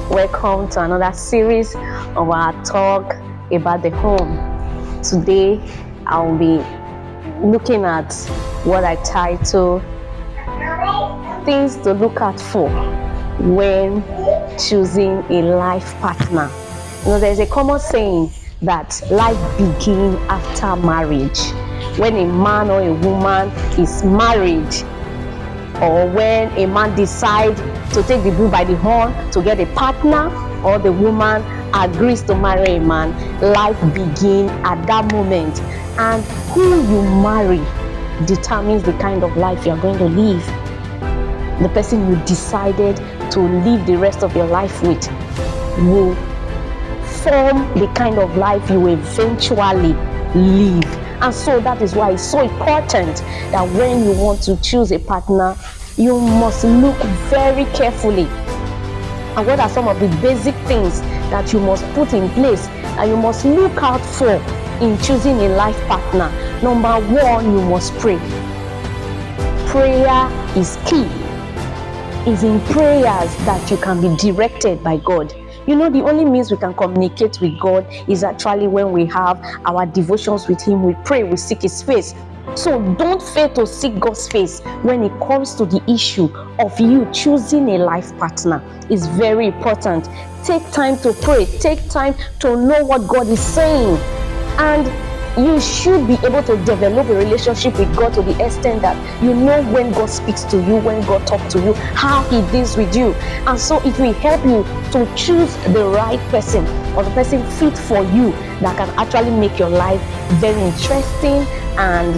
Welcome to another series of our talk about the home. Today, I'll be looking at what I title Things to Look Out For When Choosing a Life Partner. There's a common saying that life begins after marriage. When a man or a woman is married, or when a man decides to take the bull by the horn to get a partner, or the woman agrees to marry a man, life begins at that moment. And who you marry determines the kind of life you're going to live. The person you decided to live the rest of your life with will form the kind of life you eventually live. And so that is why it's so important that when you want to choose a partner, you must look very carefully. And what are some of the basic things that you must put in place and you must look out for in choosing a life partner? Number one, you must pray. Prayer is key. It's in prayers that you can be directed by God. The only means we can communicate with God is actually when we have our devotions with Him. We pray, we seek His face. So don't fail to seek God's face when it comes to the issue of you choosing a life partner. It's very important. Take time to pray. Take time to know what God is saying. And you should be able to develop a relationship with God to the extent that you know when God speaks to you, when God talks to you, how He deals with you. And so it will help you to choose the right person, or the person fit for you, that can actually make your life very interesting and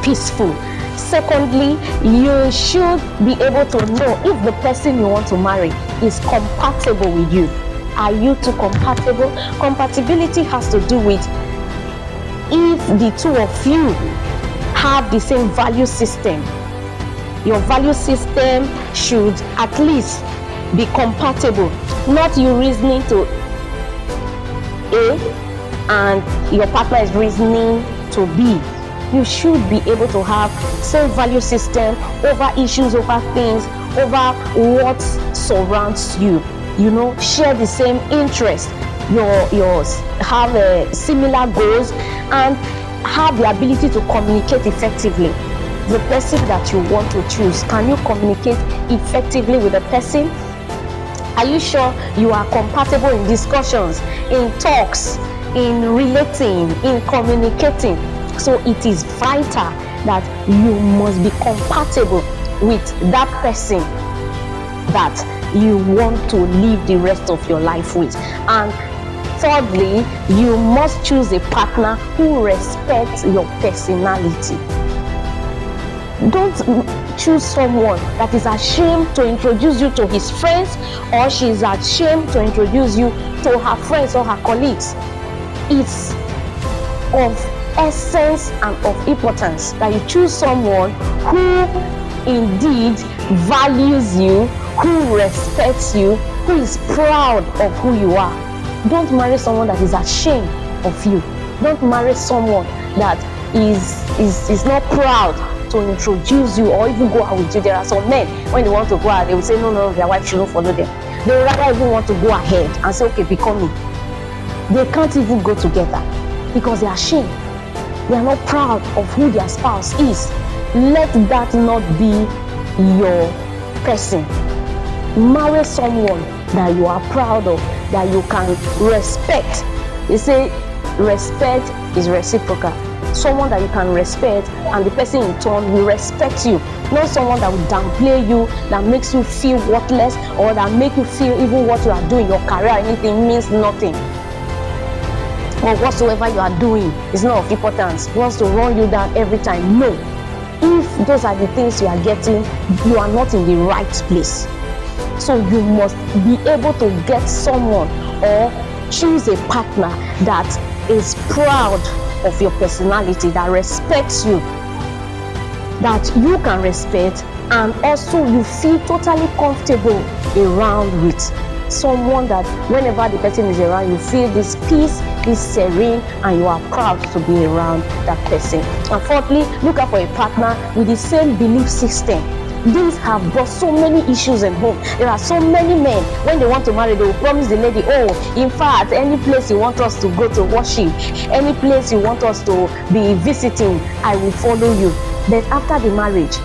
peaceful. Secondly, you should be able to know if the person you want to marry is compatible with you. Are you two compatible? Compatibility has to do with if the two of you have the same value system. Your value system should at least be compatible, not you reasoning to A and your partner is reasoning to B. You should be able to have same value system over issues, over things, over what surrounds you. Share the same interest. Yours have similar goals and have the ability to communicate effectively. The person that you want to choose, can you communicate effectively with the person? Are you sure you are compatible in discussions, in talks, in relating, in communicating? So it is vital that you must be compatible with that person that you want to live the rest of your life with. And thirdly, you must choose a partner who respects your personality. Don't choose someone that is ashamed to introduce you to his friends, or she is ashamed to introduce you to her friends or her colleagues. It's of essence and of importance that you choose someone who indeed values you, who respects you, who is proud of who you are. Don't marry someone that is ashamed of you. Don't marry someone that is not proud to introduce you or even go out with you. There are some men, when they want to go out, they will say, no, their wife shouldn't follow them. They rather even want to go ahead and say, okay, become me. They can't even go together because they are ashamed. They are not proud of who their spouse is. Let that not be your person. Marry someone that you are proud of, that you can respect. They say respect is reciprocal. Someone that you can respect, and the person in turn will respect you. Not someone that will downplay you, that makes you feel worthless, or that make you feel even what you are doing, your career, anything means nothing, or whatsoever you are doing is not of importance, wants to run you down every time. No. If those are the things you are getting, you are not in the right place. So you must be able to get someone or choose a partner that is proud of your personality, that respects you, that you can respect, and also you feel totally comfortable around with. Someone that whenever the person is around, you feel this peace, this serene, and you are proud to be around that person. And fourthly, look out for a partner with the same belief system These have brought so many issues in home. There are so many men, when they want to marry, they will promise the lady, oh, in fact, any place you want us to go to worship, any place you want us to be visiting, I will follow you. But after the marriage,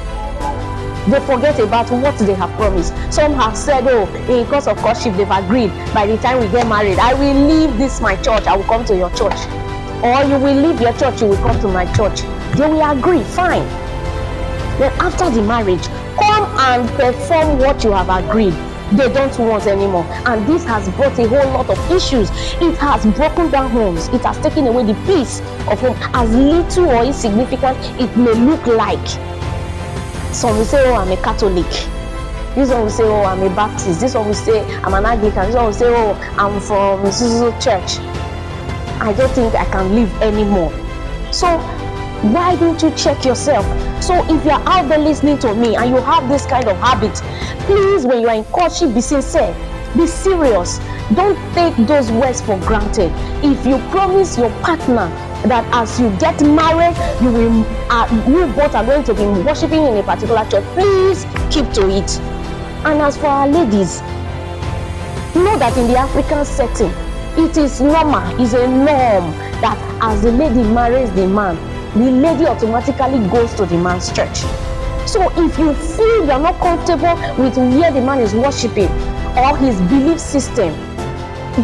they forget about what they have promised. Some have said, oh, in course of courtship, they've agreed, by the time we get married, I will leave this my church, I will come to your church. Or you will leave your church, you will come to my church. They will agree, fine. Then after the marriage, come and perform what you have agreed. They don't want anymore. And this has brought a whole lot of issues. It has broken down homes. It has taken away the peace of home. As little or insignificant it may look like. Some will say, oh, I'm a Catholic. This one will say, oh, I'm a Baptist. This one will say, I'm an Anglican. This one will say, oh, I'm from Suzuzu Church. I don't think I can live anymore. So why don't you check yourself? So if you're out there listening to me and you have this kind of habit, please, when you are in courtship, be sincere, be serious. Don't take those words for granted. If you promise your partner that as you get married, you both are going to be worshiping in a particular church, please keep to it. And as for our ladies, know that in the African setting, it is normal, it's a norm that as the lady marries the man, the lady automatically goes to the man's church. So if you feel you're not comfortable with where the man is worshiping or his belief system,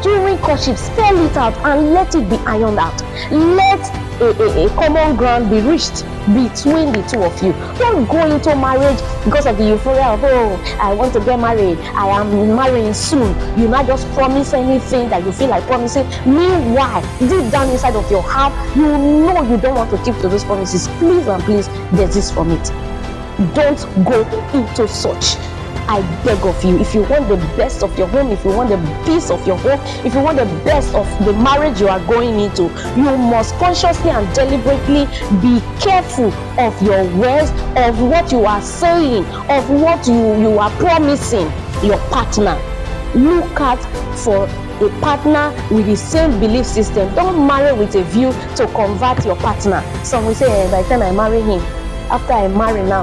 during courtship, spell it out and let it be ironed out. Let a common ground be reached between the two of you. Don't go into marriage because of the euphoria of, oh, I want to get married, I am marrying soon. You not just promise anything that you feel like promising. Meanwhile, deep down inside of your heart, you know you don't want to keep to those promises. Please and please desist from it. Don't go into such. I beg of you, if you want the best of your home, if you want the peace of your home, if you want the best of the marriage you are going into, you must consciously and deliberately be careful of your words, of what you are saying, of what you are promising your partner. Look out for a partner with the same belief system. Don't marry with a view to convert your partner. Some will say, by the time I marry him, after I marry now,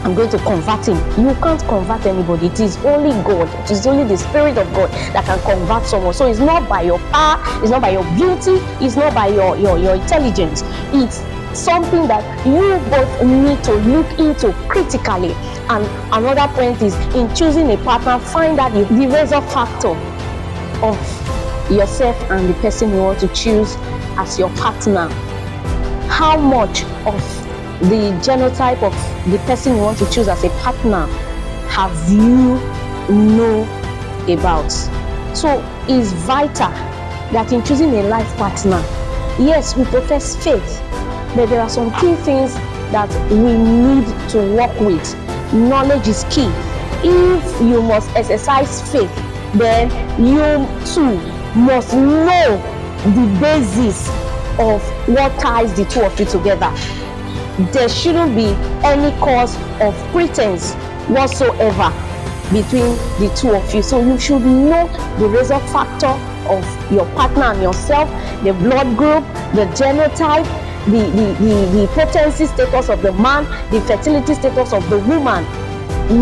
I'm going to convert him. You can't convert anybody. It is only God. It is only the Spirit of God that can convert someone. So it's not by your power, it's not by your beauty, it's not by your intelligence. It's something that you both need to look into critically. And another point is, in choosing a partner, find out the razor factor of yourself and the person you want to choose as your partner. How much of the genotype of the person you want to choose as a partner have you know about? So it's vital that in choosing a life partner, yes, we profess faith, but there are some key things that we need to work with. Knowledge is key. If you must exercise faith, then you too must know the basis of what ties the two of you together. There shouldn't be any cause of pretense whatsoever between the two of you. So you should know the razor factor of your partner and yourself, the blood group, the genotype, the potency status of the man, the fertility status of the woman.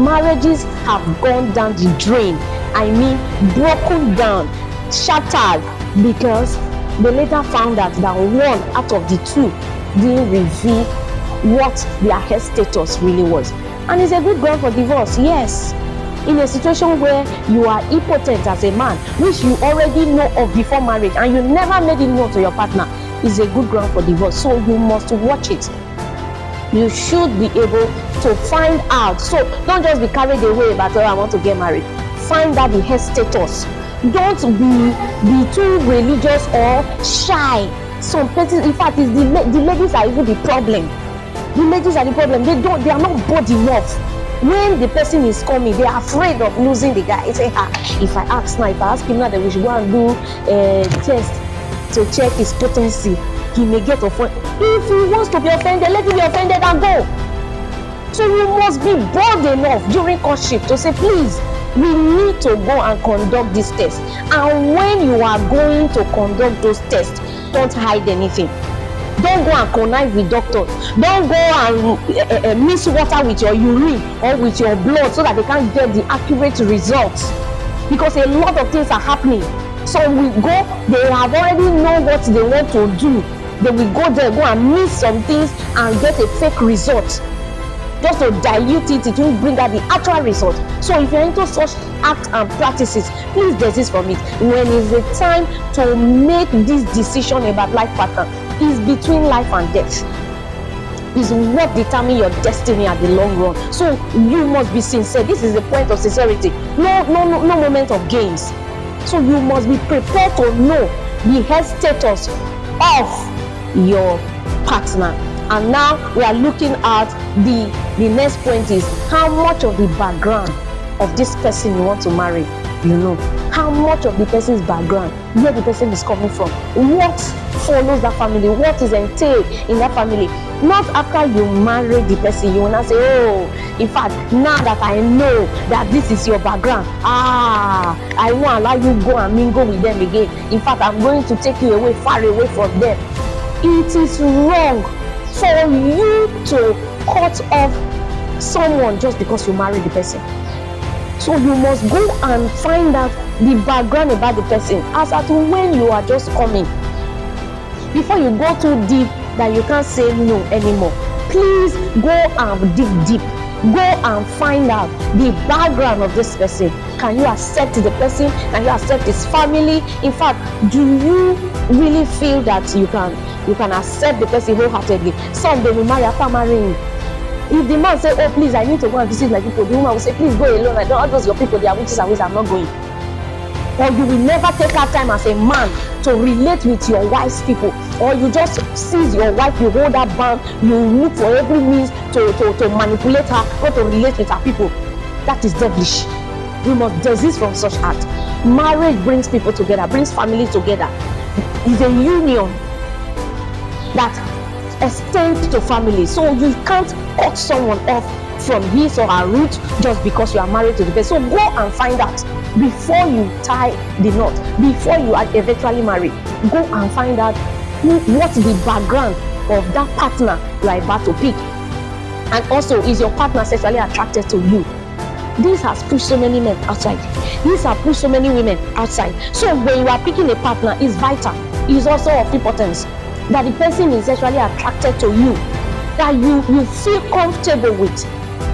Marriages have gone down the drain. I mean, broken down, shattered, because they later found out that one out of the two didn't reveal what their health status really was. And it's a good ground for divorce, yes. In a situation where you are impotent as a man, which you already know of before marriage, and you never made it known to your partner, is a good ground for divorce. So you must watch it. You should be able to find out. So don't just be carried away about, oh, I want to get married. Find out the health status. Don't be too religious or shy. Some places, in fact, it's the ladies are even the problem. The ladies are the problem. They are not bold enough. When the person is coming, they are afraid of losing the guy. They say, if I ask him now that we should go and do a test to check his potency, he may get offended. If he wants to be offended, let him be offended and go. So you must be bold enough during courtship to say, please, we need to go and conduct this test. And when you are going to conduct those tests, don't hide anything. Don't go and connive with doctors. Don't go and mix water with your urine or with your blood so that they can't get the accurate results, because a lot of things are happening. So we go, they have already know what they want to do. They will go there, go and mix some things and get a fake result, just to dilute it. It will bring out the actual result. So if you're into such acts and practices, please desist from it. When is the time to make this decision about life partner is between life and death. Is what determines your destiny at the long run. So you must be sincere. This is the point of sincerity. No moment of games. So you must be prepared to know the health status of your partner. And now we are looking at the next point is how much of the background of this person you want to marry. You know how much of the person's background, where the person is coming from, what follows that family, what is entailed in that family. Not after you marry the person you will not say, oh, in fact, now that I know that this is your background, I won't allow you go and mingle with them again. In fact, I'm going to take you away, far away from them. It is wrong for you to cut off someone just because you marry the person. So you must go and find out the background about the person as at when you are just coming, before you go too deep that you can't say no anymore. Please go and dig deep. Go and find out the background of this person. Can you accept the person? Can you accept his family? In fact, do you really feel that you can accept the person wholeheartedly? Some they will marry after marrying. If the man say, oh please, I need to go and visit my people, the woman will say, please go alone. I don't want those your people, they are witches and ways, I'm not going. Or you will never take out time as a man to relate with your wife's people, or you just seize your wife, you hold her bound, you look for every means to manipulate her, not to relate with her people. That is devilish. We must desist from such act. Marriage brings people together, brings families together. It's a union that extends to family. So you can't cut someone off from his or her root just because you are married to the person. So go and find out before you tie the knot, before you are eventually married. Go and find out what's the background of that partner you are about to pick. And also, is your partner sexually attracted to you? This has pushed so many men outside. This has pushed so many women outside. So when you are picking a partner, it's vital. It's also of importance that the person is sexually attracted to you, that you feel comfortable with,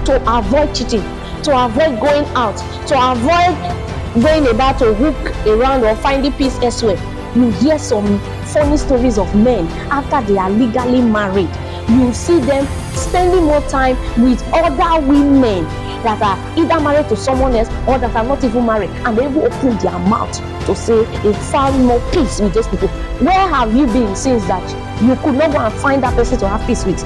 to avoid cheating, to avoid going out, to avoid going about to hook around or finding peace elsewhere. You hear some funny stories of men after they are legally married. You see them spending more time with other women that are either married to someone else or that are not even married, and they will open their mouth to say they found more peace with those people. Where have you been since that you could not go and find that person to have peace with?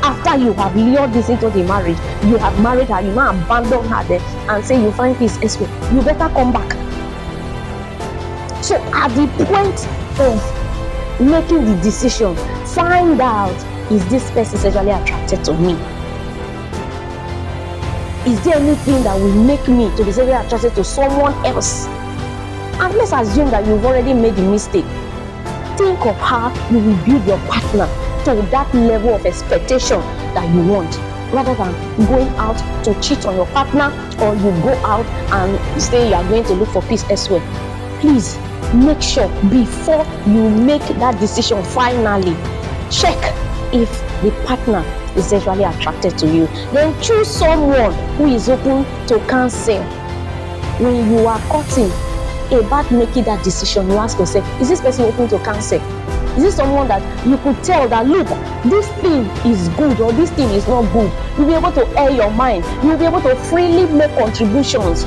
After you have lured this into the marriage, you have married her, you now abandon her there and say you find peace elsewhere. You better come back. So at the point of making the decision, find out, is this person sexually attracted to me? Is there anything that will make me to be sexually attracted to someone else? And let's assume that you've already made the mistake. Think of how you will build your partner to that level of expectation that you want, rather than going out to cheat on your partner, or you go out and say you are going to look for peace elsewhere. Please make sure before you make that decision, finally check if the partner is sexually attracted to you. Then choose someone who is open to counsel. When you are cutting about making that decision, you ask yourself, is this person open to counsel? Is this someone that you could tell that, look, this thing is good or this thing is not good? You'll be able to air your mind. You'll be able to freely make contributions.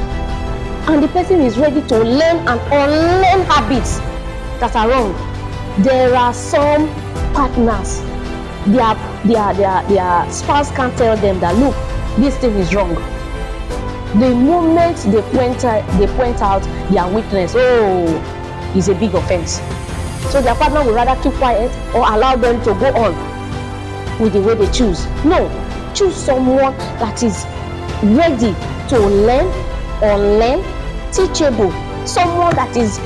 And the person is ready to learn and unlearn habits that are wrong. There are some partners, their spouse can't tell them that, look, this thing is wrong. The moment they point out their weakness, oh, it's a big offense. So their partner will rather keep quiet or allow them to go on with the way they choose. No, choose someone that is ready to learn, unlearn, teachable. Someone that is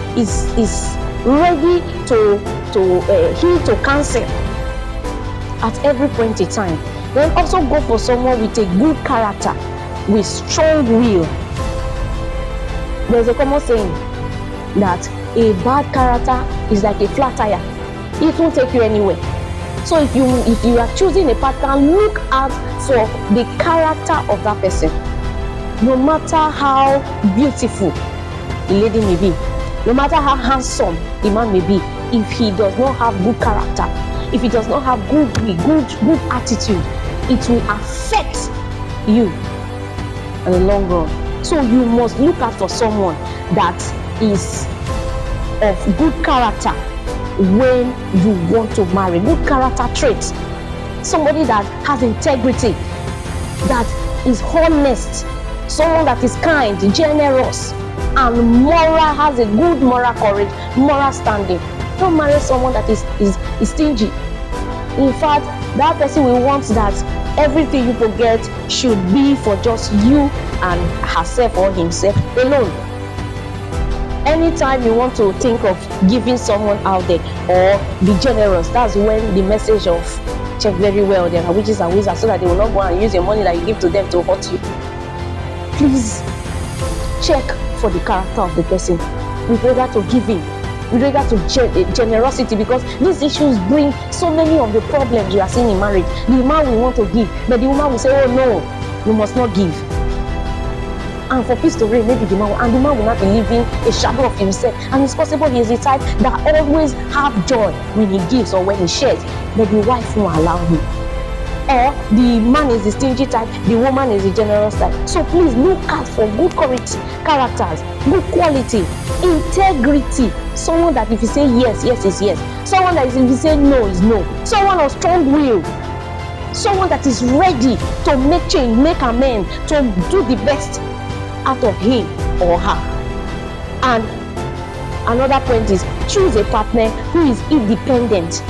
ready to heal, to counsel. at every point in time. Then also go for someone with a good character, with strong will. There's a common saying that a bad character is like a flat tire. It won't take you anywhere. So if you are choosing a partner, look out for the character of that person. No matter how beautiful the lady may be, no matter how handsome the man may be, if he does not have good character, if he does not have good attitude, it will affect you in the long run. So you must look out for someone that is of good character when you want to marry. Good character traits. Somebody that has integrity, that is honest, someone that is kind, generous, and moral, has a good moral courage, moral standing. Don't marry someone that is stingy. In fact, that person will want that everything you forget should be for just you and herself or himself alone. Anytime you want to think of giving someone out there or be generous, that's when the message of check very well there are witches and wizards, so that they will not go and use your money that you give to them to hurt you. Please check for the character of the person with regard to giving, with regard to generosity, because these issues bring so many of the problems we are seeing in marriage. The man will want to give, but the woman will say, oh no, you must not give. And for peace to reign, maybe the man will not be living a shadow of himself. And it's possible he is the type that always have joy when he gives or when he shares, but the wife won't allow him. Or the man is the stingy type, the woman is the generous type. So please look out for good characters, good quality, integrity. Someone that if you say yes, yes is yes. Someone that if you say no is no. Someone of strong will. Someone that is ready to make change, make amends, to do the best out of him or her. And another point is, choose a partner who is independent,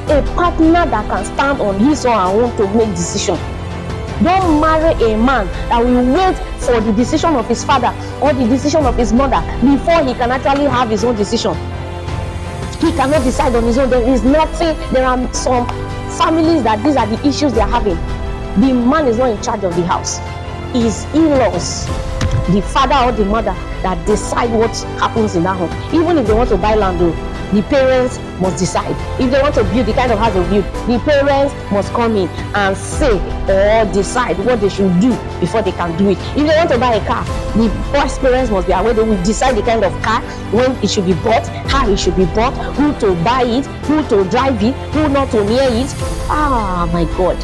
a partner that can stand on his or her own to make decisions. Don't marry a man that will wait for the decision of his father or the decision of his mother before he can actually have his own decision. He cannot decide on his own. There is nothing. There are some families that these are the issues they are having. The man is not in charge of the house. His in-laws, the father or the mother, that decide what happens in that home. Even if they want to buy land, the parents must decide. If they want to build the kind of house they build, the parents must come in and say or decide what they should do before they can do it. If they want to buy a car, the boys' parents must be aware. They will decide the kind of car, when it should be bought, how it should be bought, who to buy it, who to drive it, who not to near it. Ah, my God.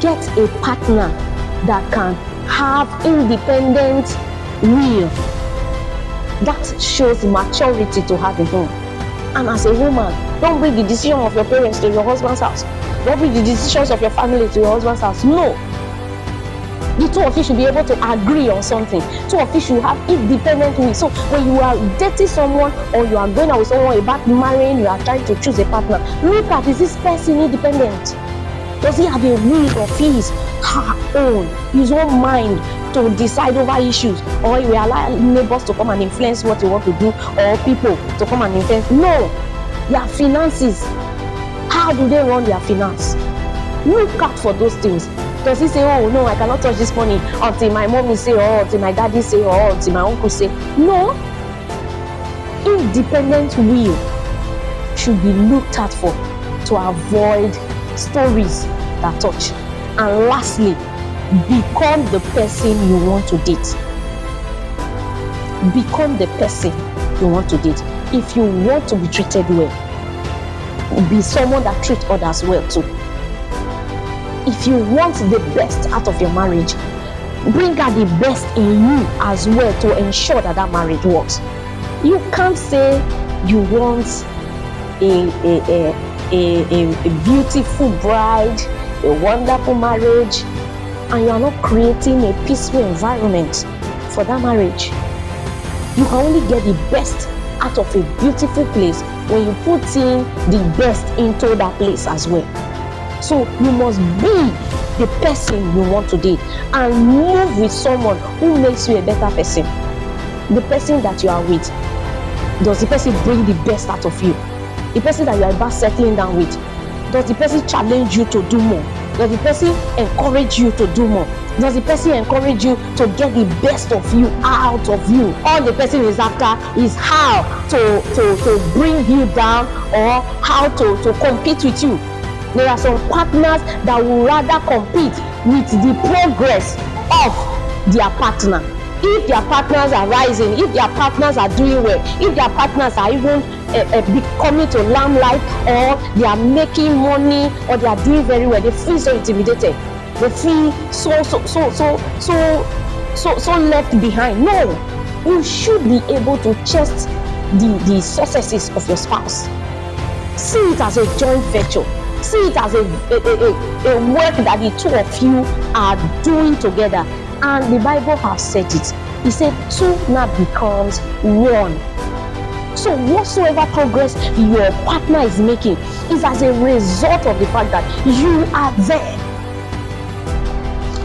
Get a partner that can have independent will. That shows maturity to have a home. And as a woman, don't bring the decision of your parents to your husband's house. Don't bring the decisions of your family to your husband's house. No. The two of you should be able to agree on something. Two of you should have independent will. So when you are dating someone or you are going out with someone about marrying, you are trying to choose a partner, look at, is this person independent? Does he have a will of his, her own, his own mind to decide over issues? Or he will allow neighbors to come and influence what you want to do, or people to come and influence? No. Their finances, how do they run their finance? Look out for those things. Does he say, oh no, I cannot touch this money until my mommy say, or until my daddy say, or until my uncle say? No. Independent will should be looked out for to avoid stories that touch. And lastly, become the person you want to date. Become the person you want to date. If you want to be treated well, be someone that treats others well too. If you want the best out of your marriage, bring out the best in you as well to ensure that that marriage works. You can't say you want a beautiful bride, a wonderful marriage, and you are not creating a peaceful environment for that marriage. You can only get the best out of a beautiful place when you put in the best into that place as well. So you must be the person you want to date and move with someone who makes you a better person. The person that you are with, does the person bring the best out of you? The person that you are about settling down with, Does the person challenge you to do more? Does the person encourage you to do more? Does the person encourage you to get the best of you out of you? All the person is after is how to bring you down, or how to compete with you. There are some partners that will rather compete with the progress of their partner. If their partners are rising, if their partners are doing well, if their partners are even becoming to limelight, or they are making money, or they are doing very well, they feel so intimidated. They feel so left behind. No, you should be able to chase the successes of your spouse. See it as a joint venture. See it as a work that the two of you are doing together. And the Bible has said it. It said two now becomes one. So whatsoever progress your partner is making is as a result of the fact that you are there.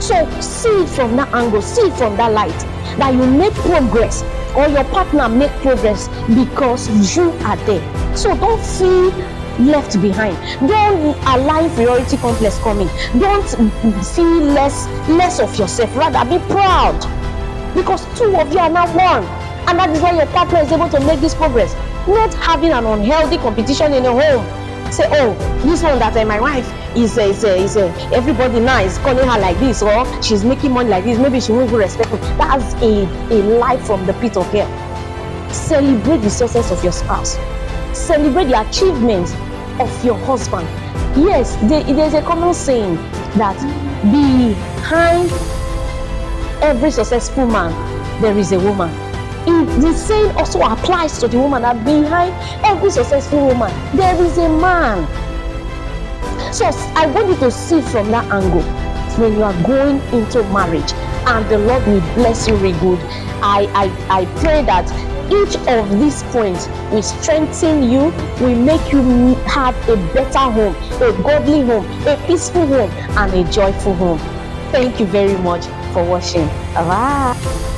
So see it from that angle, see it from that light, that you make progress, or your partner make progress because you are there. So don't feel left behind. Don't allow inferiority complex coming. Don't feel less of yourself. Rather, be proud, because two of you are now one, and that is why your partner is able to make this progress. Not having an unhealthy competition in your home. Say, oh, this one that my wife is everybody now is calling her like this, or she's making money like this, maybe she won't even respect me. That's a lie from the pit of hell. Celebrate the success of your spouse. Celebrate the achievements of your husband. Yes, there's a common saying that behind every successful man there is a woman. The saying also applies to the woman, that behind every successful woman there is a man. So I want you to see from that angle when you are going into marriage, and the Lord will bless you really good. I pray that each of these points will strengthen you, will make you have a better home, a godly home, a peaceful home, and a joyful home. Thank you very much for watching. Bye.